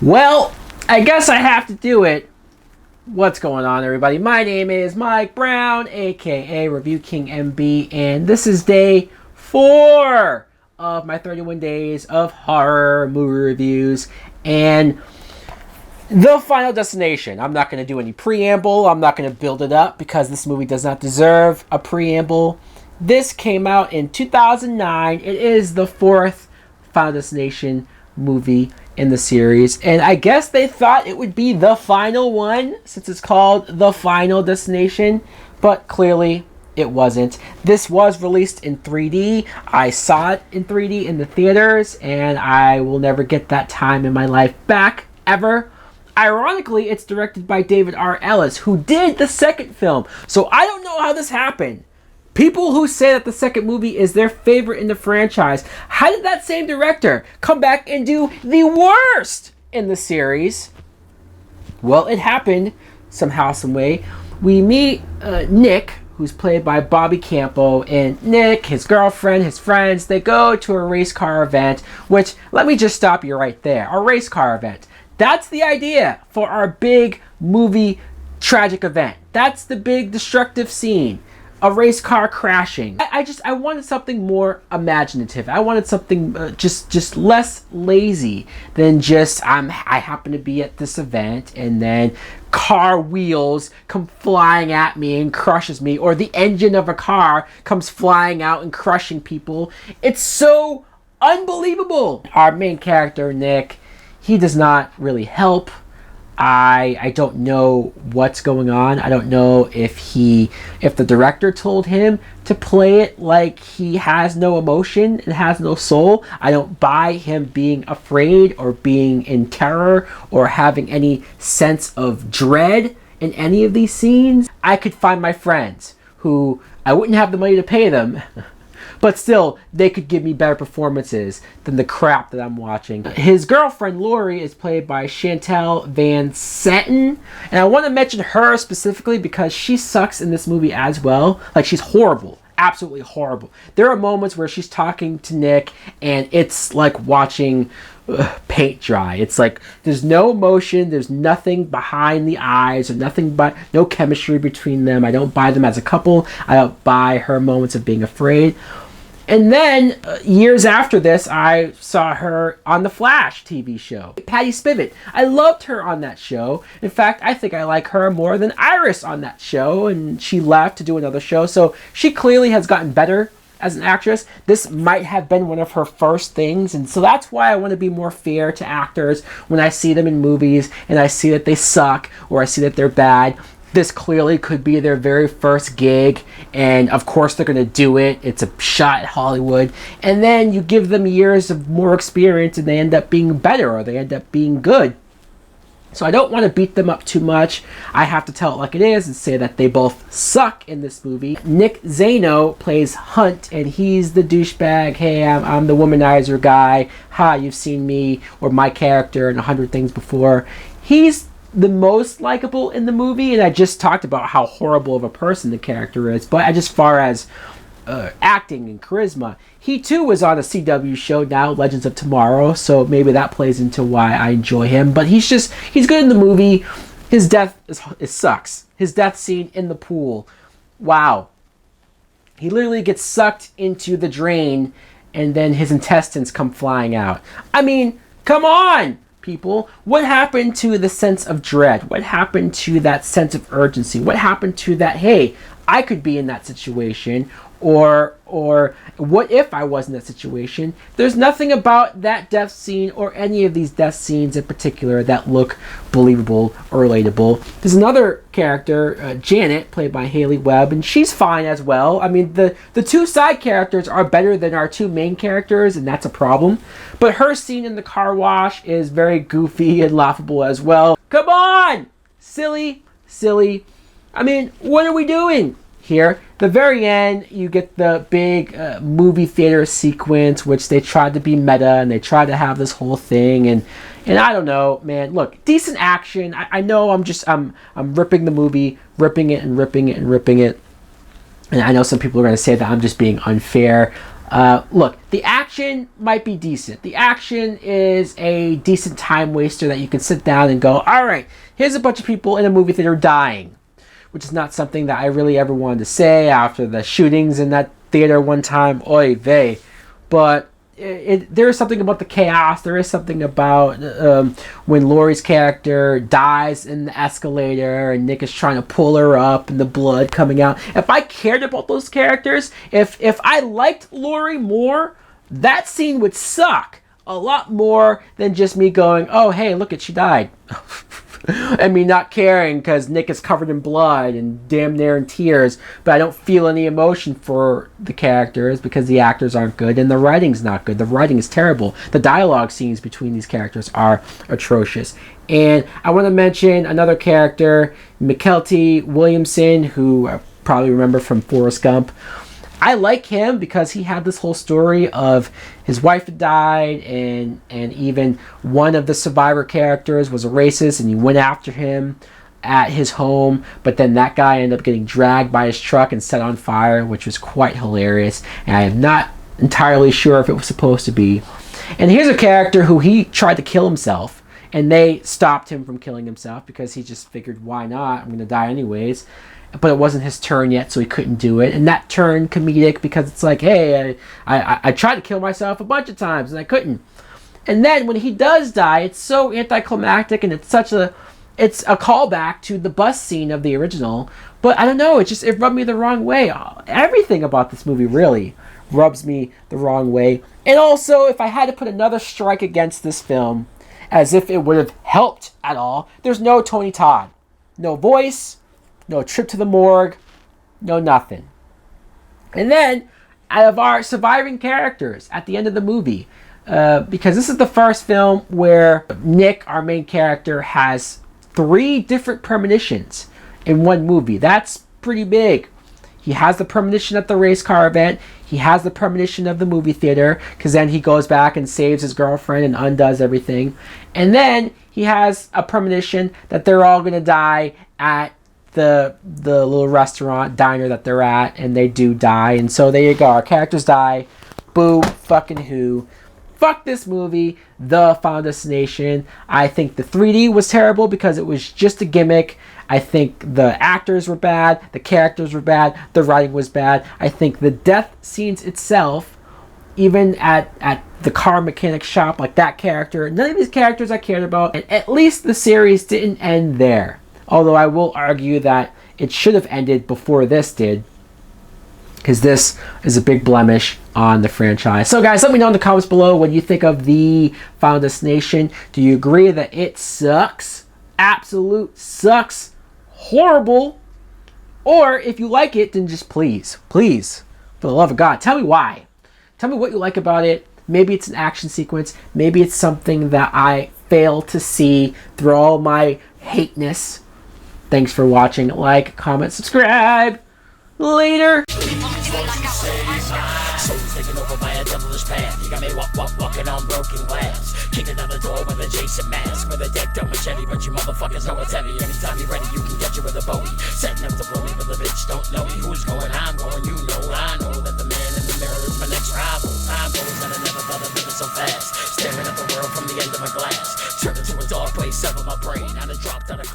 Well, I guess I have to do it. What's going on, everybody? My name is Mike Brown, aka Review King MB, and this is day 4 of my 31 days of horror movie reviews and the final destination. I'm not going to do any preamble. I'm not going to build it up because this movie does not deserve a preamble. This came out in 2009. It is the 4th Final Destination movie in the series, and I guess they thought it would be the final one since it's called The Final Destination, but clearly it wasn't. This was released in 3D. I saw it in 3D in the theaters, and I will never get that time in my life back, ever. Ironically, it's directed by David R. Ellis, who did the second film, so I don't know how this happened. People who say that the second movie is their favorite in the franchise, how did that same director come back and do the worst in the series? Well, it happened somehow, some way. We meet Nick, who's played by Bobby Campo, and Nick, his girlfriend, his friends, they go to a race car event, which, let me just stop you right there. A race car event. That's the idea for our big movie tragic event. That's the big destructive scene. A race car crashing. I wanted something more imaginative. I wanted something just less lazy than just I happen to be at this event and then car wheels come flying at me and crushes me, or the engine of a car comes flying out and crushing people. It's so unbelievable. Our main character, Nick, he does not really help. I don't know what's going on. I don't know if the director told him to play it like he has no emotion and has no soul. I don't buy him being afraid or being in terror or having any sense of dread in any of these scenes. I could find my friends who I wouldn't have the money to pay them, but still, they could give me better performances than the crap that I'm watching. His girlfriend, Lori, is played by Chantel Van Setten. And I want to mention her specifically because she sucks in this movie as well. Like, she's horrible. Absolutely horrible. There are moments where she's talking to Nick, and it's like watching paint dry. It's like there's no emotion, there's nothing behind the eyes, or nothing but no chemistry between them. I don't buy them as a couple. I don't buy her moments of being afraid. And then, years after this, I saw her on the Flash TV show. Patty Spivot. I loved her on that show. In fact, I think I like her more than Iris on that show, and she left to do another show, so she clearly has gotten better as an actress. This might have been one of her first things, and so that's why I want to be more fair to actors when I see them in movies, and I see that they suck, or I see that they're bad. This clearly could be their very first gig, and of course they're going to do it. It's a shot at Hollywood. And then you give them years of more experience and they end up being better, or they end up being good. So I don't want to beat them up too much. I have to tell it like it is and say that they both suck in this movie. Nick Zano plays Hunt, and he's the douchebag. Hey, I'm the womanizer guy. Ha, you've seen me or my character in 100 things before. He's the most likable in the movie, and I just talked about how horrible of a person the character is, but as far as acting and charisma, he too was on a CW show now, Legends of Tomorrow, so maybe that plays into why I enjoy him. But he's good in the movie. His death it sucks. His death scene in the pool, wow. He literally gets sucked into the drain and then his intestines come flying out. I mean, come on, people. What happened to the sense of dread? What happened to that sense of urgency? What happened to that, hey, I could be in that situation, or what if I was in that situation? There's nothing about that death scene or any of these death scenes in particular that look believable or relatable. There's another character, Janet, played by Haley Webb, and she's fine as well. I mean, the two side characters are better than our two main characters, and that's a problem. But her scene in the car wash is very goofy and laughable as well. Come on! Silly. I mean, what are we doing here? The very end, you get the big movie theater sequence, which they tried to be meta, and they tried to have this whole thing, and I don't know, man. Look, decent action. I know I'm ripping the movie, ripping it. And I know some people are going to say that I'm just being unfair. Look, the action might be decent. The action is a decent time waster that you can sit down and go, all right, here's a bunch of people in a movie theater dying, which is not something that I really ever wanted to say after the shootings in that theater one time. Oy vey. But there is something about the chaos. There is something about when Laurie's character dies in the escalator and Nick is trying to pull her up and the blood coming out. If I cared about those characters, if I liked Laurie more, that scene would suck a lot more than just me going, oh, hey, look, she died. And me not caring because Nick is covered in blood and damn near in tears, but I don't feel any emotion for the characters because the actors aren't good and the writing's not good. The writing is terrible. The dialogue scenes between these characters are atrocious. And I want to mention another character, Mykelti Williamson, who I probably remember from Forrest Gump. I like him because he had this whole story of his wife had died and even one of the survivor characters was a racist and he went after him at his home, but then that guy ended up getting dragged by his truck and set on fire, which was quite hilarious, and I am not entirely sure if it was supposed to be. And here's a character who he tried to kill himself and they stopped him from killing himself because he just figured, why not? I'm going to die anyways. But it wasn't his turn yet, so he couldn't do it. And that turned comedic because it's like, hey, I tried to kill myself a bunch of times and I couldn't. And then when he does die, it's so anticlimactic and it's a callback to the bus scene of the original. But I don't know, it rubbed me the wrong way. Everything about this movie really rubs me the wrong way. And also, if I had to put another strike against this film, as if it would have helped at all, there's no Tony Todd. No voice. No trip to the morgue, no nothing. And then, out of our surviving characters at the end of the movie, because this is the first film where Nick, our main character, has 3 different premonitions in one movie. That's pretty big. He has the premonition at the race car event. He has the premonition of the movie theater, because then he goes back and saves his girlfriend and undoes everything. And then he has a premonition that they're all going to die at the little restaurant diner that they're at, and they do die. And so there you go, our characters die. Boo fucking who. Fuck this movie, The Final Destination. I think the 3D was terrible because it was just a gimmick. I think the actors were bad, the characters were bad, the writing was bad. I think the death scenes itself, even at the car mechanic shop, like that character, none of these characters I cared about. And at least the series didn't end there. Although I will argue that it should have ended before this did, because this is a big blemish on the franchise. So guys, let me know in the comments below what you think of The Final Destination. Do you agree that it sucks? Absolute sucks. Horrible. Or if you like it, then just please, for the love of God, tell me why. Tell me what you like about it. Maybe it's an action sequence. Maybe it's something that I fail to see through all my hateness. Thanks for watching. Like, comment, subscribe. Later. Taken over by a devilish path. You got me walking on broken glass. Kicking down the door with a Jason mask. With a decked out machete, but you motherfuckers know it's heavy. Anytime you're ready, you can get you with a Bowie. Setting up to blow me, but the bitch don't know me. Who's going? I'm going. You know, I know that the man in the mirror is my next rival. Time goes and I never thought I'd live it so fast. Staring at the world from the end of my glass. Turned into a dark place, severed my brain. And I dropped out of